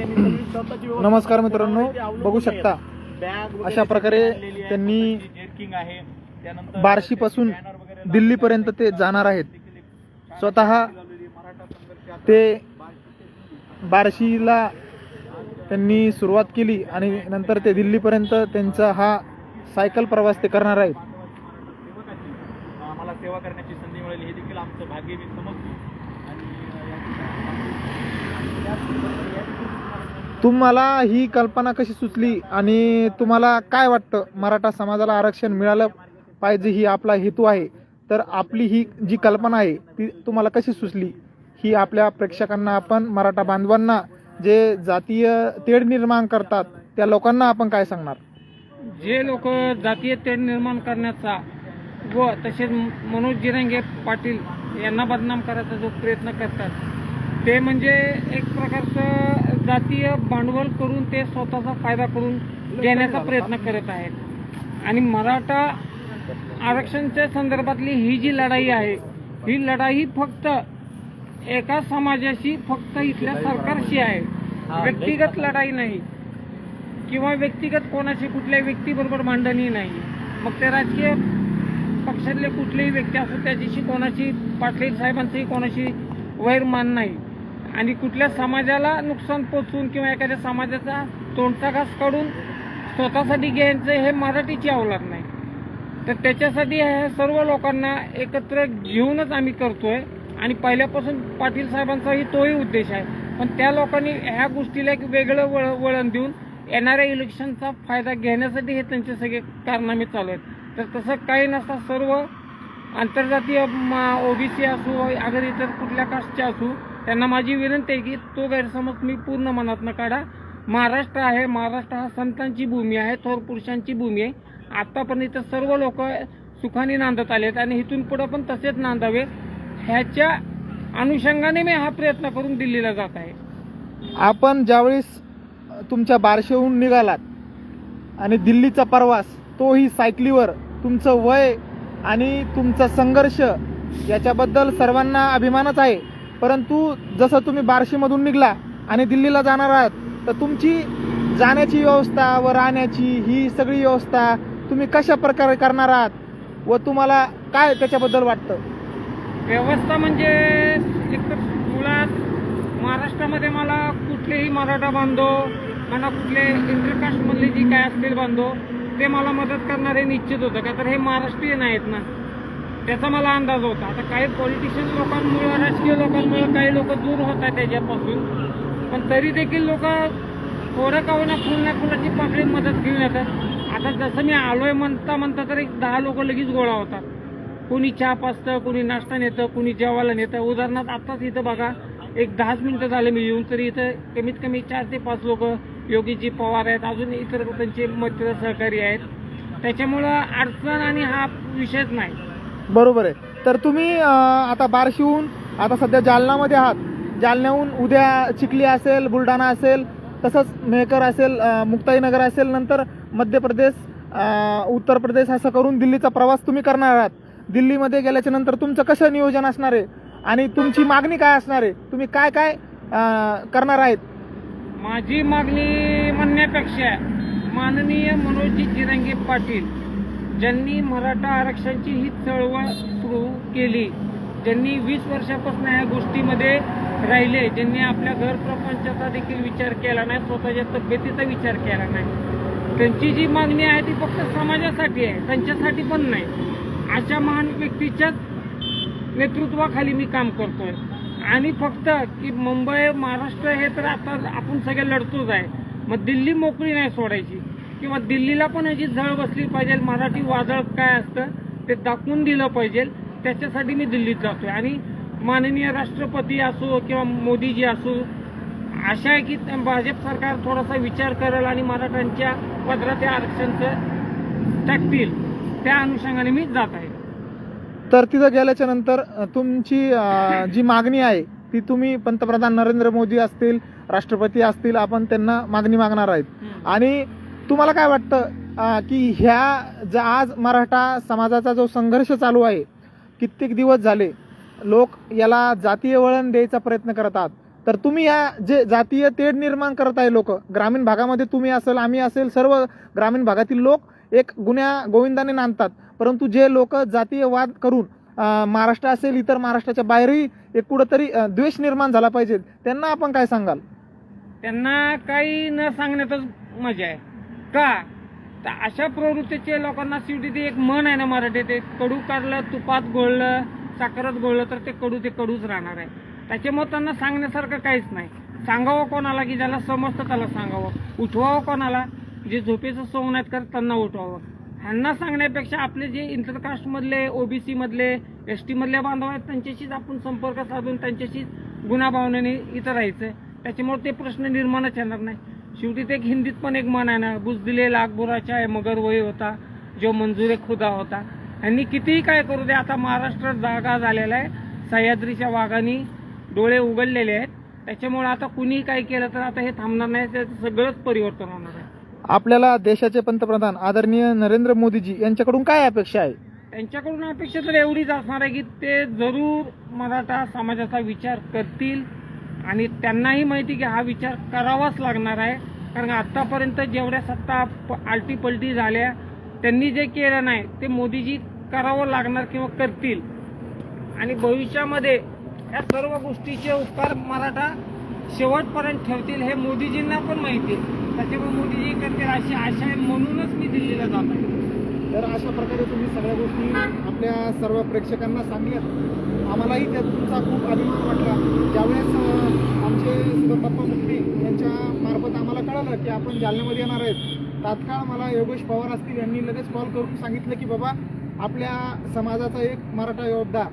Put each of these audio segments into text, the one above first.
नमस्कार मित्रांनो, बघू शकता अशा प्रकारे त्यांनी बार्शीपासून दिल्लीपर्यंत ते जाणार आहेत. स्वतः ते बार्शीला त्यांनी सुरुवात केली आणि नंतर ते दिल्लीपर्यंत त्यांचा हा सायकल प्रवास ते करणार आहेत. आम्हाला सेवा करण्याची संधी मिळेल हे देखील आमचं भाग्य मी समजतो. तुम्हाला ही कल्पना कशी सुचली आणि तुम्हाला काय वाटतं, मराठा समाजाला आरक्षण मिळालं पाहिजे ही आपला हेतू आहे, तर आपली ही जी कल्पना आहे ती तुम्हाला कशी सुचली ही आपल्या प्रेक्षकांना, आपण मराठा बांधवांना जे जातीय तेढ निर्माण करतात त्या लोकांना आपण काय सांगणार? जे लोक जातीय तेढ निर्माण करण्याचा व तसेच मनोज जिरंगे पाटील यांना बदनाम करायचा जो प्रयत्न करतात ते म्हणजे एक प्रकारचं जातीय भांडवल करून ते स्वतःचा फायदा करून घेण्याचा प्रयत्न करत आहेत. आणि मराठा आरक्षणाच्या संदर्भातली ही जी लढाई आहे ही लढाई फक्त एका समाजाशी, फक्त इथल्या सरकारशी आहे. व्यक्तिगत लढाई नाही किंवा व्यक्तिगत कोणाशी कुठल्याही व्यक्तीबरोबर भांडणी नाही. मग ते राजकीय पक्षातले कुठलेही व्यक्ती असो त्याच्याशी कोणाशी, पाटील साहेबांचंही कोणाशी वैरमान नाही. आणि कुठल्या समाजाला नुकसान पोचवून किंवा एखाद्या समाजाचा तोंडचा घास काढून स्वतःसाठी घ्यायचं हे मराठीची अवलाद नाही. तर त्याच्यासाठी ह्या सर्व लोकांना एकत्र घेऊनच आम्ही करतोय. आणि पहिल्यापासून पाटील साहेबांचाही तोही उद्देश आहे. पण त्या लोकांनी ह्या गोष्टीला एक वेगळं वळण देऊन येणाऱ्या इलेक्शनचा फायदा घेण्यासाठी हे त्यांचे सगळे कारनामे चालू आहेत. तर तसं काही नसता सर्व आंतरजातीय ओबीसी असो अगर इतर कुठल्या कास्टचे असो त्यांना माझी विनंती आहे की तो गैरसमज मी पूर्ण मनातनं काढा. महाराष्ट्र आहे, महाराष्ट्र हा संतांची भूमी आहे, थोर पुरुषांची भूमी आहे. आतापर्यंत सर्व लोक सुखाने नांदत आलेत आणि इथून पुढे पण तसेच नांदावे ह्याच्या अनुषंगाने मी हा प्रयत्न करून दिल्लीला जात आहे. आपण ज्यावेळेस तुमच्या बार्शीहून निघालात आणि दिल्लीचा प्रवास तोही सायकलीवर, तुमचं वय आणि तुमचा संघर्ष याच्याबद्दल सर्वांना अभिमानच आहे. परंतु जसं तुम्ही बार्शीमधून निघला आणि दिल्लीला जाणार आहात तर तुमची जाण्याची व्यवस्था व राहण्याची ही सगळी व्यवस्था तुम्ही कशा प्रकारे करणार आहात व तुम्हाला काय त्याच्याबद्दल वाटतं? व्यवस्था म्हणजे एकतर मुळात महाराष्ट्रामध्ये मला कुठलेही मराठा बांधव, मला कुठले इंटरकास्टमधले जी काय असतील बांधव ते मला मदत करणारे निश्चित होतं. का तर हे महाराष्ट्रीयन आहेत ना, त्याचा मला अंदाज होता. आता काही पॉलिटिशियन लोकांमुळे, राजकीय लोकांमुळे काही लोक दूर होत आहेत त्याच्यापासून, पण तरी देखील लोक थोडं का होईना फुलण्या फुलाची पाकळी मदत घेऊन येतात. आता जसं मी आलोय म्हणता तर एक 10 लोक लगेच गोळा होतात. कोणी चहा पाजतं, कोणी नाश्ता नेतं, कोणी जेवायला नेतं. उदाहरणार्थ आत्ताच इथं बघा, एक 10 मिनिटं झाले मी येऊन, तरी इथं कमीत कमी 4 ते 5 लोक योगीजी पवार आहेत, अजून इतर त्यांचे मित्र सहकारी आहेत. त्याच्यामुळं अडचण आणि हा विषयच नाही. बरोबर आहे. तर तुम्ही आता बार्शीहून आता सध्या जालनामध्ये आहात. जालन्याहून उद्या चिखली असेल, बुलढाणा असेल, तसंच मेहकर असेल, मुक्ताईनगर असेल, नंतर मध्य प्रदेश, उत्तर प्रदेश असं करून दिल्लीचा प्रवास तुम्ही करणार आहात. दिल्लीमध्ये गेल्याच्या नंतर तुमचं कसं नियोजन असणार आहे आणि तुमची मागणी काय असणार आहे? तुम्ही काय काय करणार आहेत? माझी मागणी म्हणण्यापेक्षा माननीय मनोजजी जिरंगे पाटील ज्यांनी मराठा आरक्षणाची ही चळवळ सुरू केली, ज्यांनी 20 वर्षापासून या गोष्टीमध्ये राहिले, ज्यांनी आपल्या घर प्रपंचाचा देखील विचार केला नाही, स्वतःच्या तब्येतीचा विचार केला नाही, त्यांची जी मागणी आहे ती फक्त समाजासाठी आहे, त्यांच्यासाठी पण नाही. अशा महान व्यक्तीच्याच नेतृत्वाखाली मी काम करतोय. आणि फक्त की मुंबई, महाराष्ट्र हे तर आता आपण सगळे लढतोच आहे. मग दिल्ली मोकळी नाही सोडायची किंवा दिल्लीला पण याची झळ बसली पाहिजे. मराठी वादळ काय असतं ते दाखवून दिलं पाहिजे. त्याच्यासाठी मी दिल्लीत जातोय. आणि माननीय राष्ट्रपती असो किंवा मोदीजी असो, आशा आहे की भाजप सरकार थोडासा विचार करेल आणि मराठ्यांच्या पदराचे आरक्षणचं टाकतील. त्या अनुषंगाने मी जात आहे. तर तिथं गेल्याच्या नंतर तुमची जी मागणी आहे ती तुम्ही पंतप्रधान नरेंद्र मोदी असतील, राष्ट्रपती असतील, आपण त्यांना मागणी मागणार आहेत. आणि तुम्हाला काय वाटतं की ह्या आज मराठा समाजाचा जो संघर्ष चालू आहे, कित्येक दिवस झाले लोक याला जातीय वळण द्यायचा प्रयत्न करतात, तर तुम्ही या जे जातीय तेढ निर्माण करत आहे लोक ग्रामीण भागामध्ये, तुम्ही असेल आम्ही असेल सर्व ग्रामीण भागातील लोक एक गुन्ह्या गोविंदाने नांदतात, परंतु जे लोक जातीय वाद करून महाराष्ट्र असेल इतर महाराष्ट्राच्या बाहेरही एक कुठंतरी द्वेष निर्माण झाला पाहिजे, त्यांना आपण काय सांगाल? त्यांना काही न सांगण्यातच मजा आहे का? तर अशा प्रवृत्तीचे लोकांना शेवटी ते एक मन आहे ना मराठीत, ते कडू काढलं तुपात घोळलं साखरात घोळलं तर ते कडूच राहणार आहे. त्याच्यामुळे त्यांना सांगण्यासारखं काहीच नाही. सांगावं कोणाला की ज्याला समजतं त्याला सांगावं, उठवावं कोणाला जे झोपेचं सोंग नाहीत करत त्यांना उठवावं. ह्यांना सांगण्यापेक्षा आपले जे इंटरकास्टमधले ओबीसी मधले एसटी मधले बांधव आहेत त्यांच्याशीच आपण संपर्क साधून त्यांच्याशीच गुणाभावनेने इथं राहायचं. त्याच्यामुळे ते प्रश्न निर्माणच येणार नाही. शेवटी ते एक हिंदीत पण एक म्हण आहे ना, बुजदिले लाख बुराचा आहे मगर वही होता जो मंजुरे खुदा होता. यांनी कितीही काय करू दे, आता महाराष्ट्र जागा झालेला आहे, सह्याद्रीच्या वाघांनी डोळे उघडलेले आहेत. त्याच्यामुळे आता कुणीही काय केलं तर आता हे थांबणार नाही, त्याचं सगळंच परिवर्तन होणार आहे. आपल्याला देशाचे पंतप्रधान आदरणीय नरेंद्र मोदीजी यांच्याकडून काय अपेक्षा आहे? त्यांच्याकडून अपेक्षा तर एवढीच असणार आहे की ते जरूर मराठा समाजाचा विचार करतील आणि त्यांनाही माहिती की हा विचार करावाच लागणार आहे. कारण आतापर्यंत जेवढ्या सत्ता आलटी पलटी झाल्या त्यांनी जे केलं नाही ते मोदीजी करावं लागणार किंवा करतील. आणि भविष्यामध्ये या सर्व गोष्टीचे उपकार मराठा शेवटपर्यंत ठेवतील हे मोदीजींना पण माहिती आहे. त्याच्यामुळे मोदीजी करतील अशी आशा आहे, म्हणूनच मी दिल्लीला जात आहे. तर अशा प्रकारे तुम्ही सगळ्या गोष्टी आपल्या सर्व प्रेक्षकांना सांगल्यात. आम्हालाही त्यात तुमचा खूप अभिमान वाटला. ज्यावेळेस आमचे सुगंधप्पा मुक्ती यांच्या मार्फत आम्हाला कळलं की आपण जालन्यामध्ये येणार आहेत, तात्काळ मला योगेश पवार असतील यांनी लगेच कॉल करून सांगितलं की बाबा आपल्या समाजाचा एक मराठा योद्धा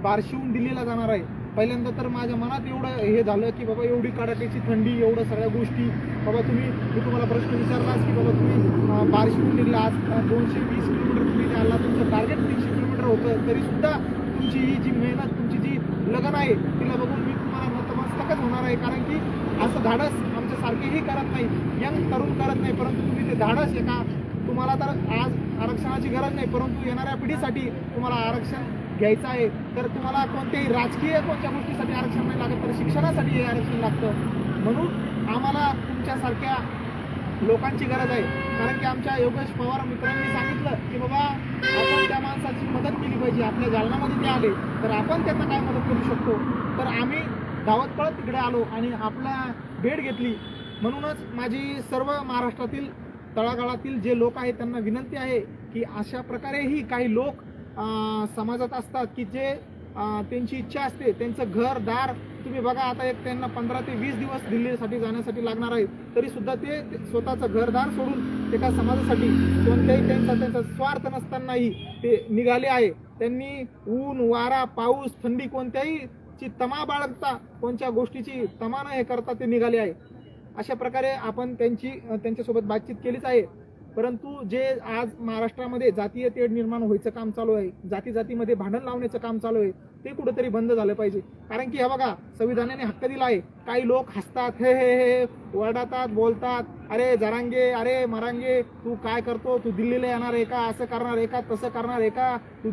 बार्शीहून दिल्लीला जाणार आहे. पहिल्यांदा तर माझ्या मनात एवढं हे झालं की बाबा एवढी कडाक्याची थंडी, एवढं सगळ्या गोष्टी, बाबा मी तुम्हाला प्रश्न विचारलाच की बाबा तुम्ही बार्शीहून निघला, आज 220 किलोमीटर तुम्ही द्यायला, तुमचं टार्गेट 300 किलोमीटर होतं, तरीसुद्धा तुमची ही जी मेहनत, तुमची जी लगन आहे तिला बघून मी तुम्हाला नतमस्तकच होणार आहे. कारण की असं धाडस आमच्यासारखेही करत नाही, यंग तरुण करत नाही, परंतु तुम्ही ते धाडस आहे का, तुम्हाला तर आज आरक्षणाची गरज नाही, परंतु येणाऱ्या पिढीसाठी तुम्हाला आरक्षण घ्यायचं आहे. तर तुम्हाला कोणत्याही राजकीय कोणत्या गोष्टीसाठी आरक्षण नाही लागत, तर शिक्षणासाठी हे आरक्षण लागतं. म्हणून आम्हाला तुमच्यासारख्या लोकांची गरज आहे. कारण की आमच्या योगेश पवार मित्रांनी सांगितलं की बाबा आपण त्या माणसाची मदत केली पाहिजे. आपल्या जालन्यामध्ये ते आले तर आपण त्यांना काय मदत करू शकतो. तर आम्ही धावत पळत तिकडे आलो आणि आपला भेट घेतली. म्हणूनच माझी सर्व महाराष्ट्रातील तळागाळातील जे लोक आहेत त्यांना विनंती आहे की अशा प्रकारेही काही लोक समाजात असतात की जे त्यांची इच्छा असते, त्यांचं घर दार तुम्ही बघा, आता एक त्यांना 15 ते 20 दिवस दिल्लीसाठी जाण्यासाठी लागणार आहे, तरीसुद्धा ते स्वतःचं घरदार सोडून एका समाजासाठी कोणत्याही त्यांचा स्वार्थ नसतानाही ते निघाले आहे. त्यांनी ऊन वारा पाऊस थंडी कोणत्याही ची तमा बाळगता, कोणत्या गोष्टीची तमा न हे करता ते निघाले आहे. अशा प्रकारे आपण त्यांच्यासोबत बातचीत केलीच आहे. परंतु जे आज महाराष्ट्रामध्ये जातीय तेढ निर्माण व्हायचं काम चालू आहे, जातीमध्ये भांडण लावण्याचं काम चालू आहे, ते कुठेतरी बंद झालं पाहिजे. कारण की हे बघा, संविधानाने हक्क दिला आहे. काही लोक हसतात, हे वरडतात, बोलतात, अरे जरांगे, अरे मरांगे, तू काय करतो, तू दिल्लीला येणार आहे का, असं करणार आहे का, तसं करणार आहे का, तू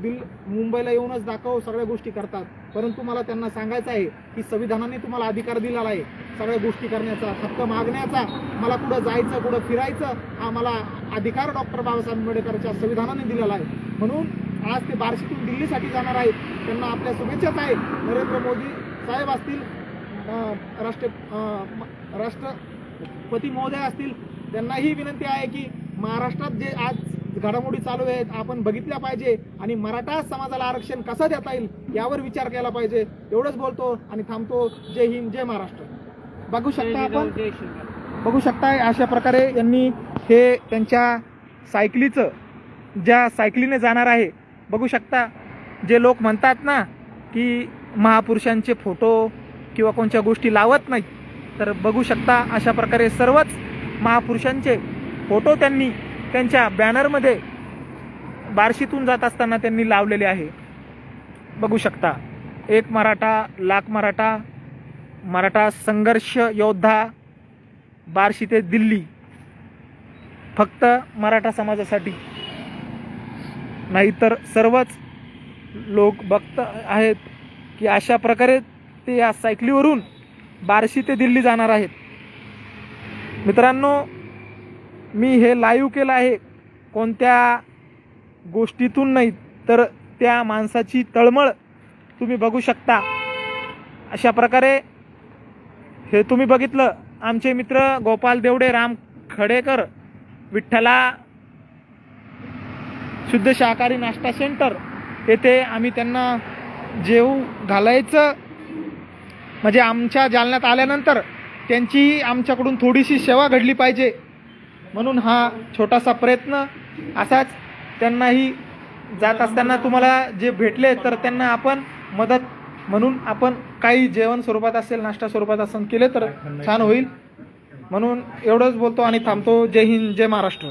मुंबईला येऊनच दाखव, सगळ्या गोष्टी करतात. परंतु मला त्यांना सांगायचं आहे की संविधानाने तुम्हाला अधिकार दिलेला आहे सगळ्या गोष्टी करण्याचा, हक्क मागण्याचा. मला कुठं जायचं, कुठं फिरायचं, हा मला अधिकार डॉक्टर बाबासाहेब आंबेडकरच्या संविधानाने दिलेला आहे. म्हणून आज ते बार्शीतून दिल्लीसाठी जाणार आहेत. त्यांना आपल्या शुभेच्छाच आहे. नरेंद्र मोदी साहेब असतील, राष्ट्रपती महोदय असतील, त्यांनाही विनंती आहे की महाराष्ट्रात जे आज घडामोडी चालू आहेत आपण बघितल्या पाहिजे आणि मराठा समाजाला आरक्षण कसं देता येईल यावर विचार केला पाहिजे. एवढंच बोलतो आणि थांबतो. जय हिंद, जय महाराष्ट्र. बघू शकता आपण, बघू शकताय अशा प्रकारे यांनी हे त्यांच्या सायकलीचं, ज्या सायकलीने जाणार आहे, बघू शकता. जे लोक म्हणतात ना की महापुरुषांचे फोटो किंवा कोणत्या गोष्टी लावत नाहीत, तर बघू शकता अशा प्रकारे सर्वच महापुरुषांचे फोटो त्यांनी त्यांच्या बॅनरमध्ये बार्शीतून जात असताना त्यांनी लावलेले आहे. बघू शकता. एक मराठा लाख मराठा, मराठा संघर्ष योद्धा, बार्शी ते दिल्ली, फक्त मराठा समाजासाठी. नाहीतर सर्वच लोक बघत आहेत की अशा प्रकारे ते या सायकलीवरून बार्शी ते दिल्ली जाणार आहेत. मित्रांनो, मी हे लाईव्ह केलं आहे कोणत्या गोष्टीतून नाही, तर त्या माणसाची तळमळ तुम्ही बघू शकता. अशा प्रकारे हे तुम्ही बघितलं. आमचे मित्र गोपाल देवडे, राम खडेकर, विठ्ठला शुद्ध शाकाहारी नाश्ता सेंटर येथे आम्ही त्यांना जेवू घालायचं, म्हणजे आमच्या जालन्यात आल्यानंतर त्यांची आमच्याकडून थोडीशी सेवा घडली पाहिजे म्हणून हा छोटासा प्रयत्न. असाच त्यांनाही जात असताना तुम्हाला जे भेटले तर त्यांना आपण मदत म्हणून आपण काही जेवण स्वरूपात असेल, नाश्ता स्वरूपात असं केले तर छान होईल. म्हणून एवढंच बोलतो आणि थांबतो. जय हिंद, जय महाराष्ट्र.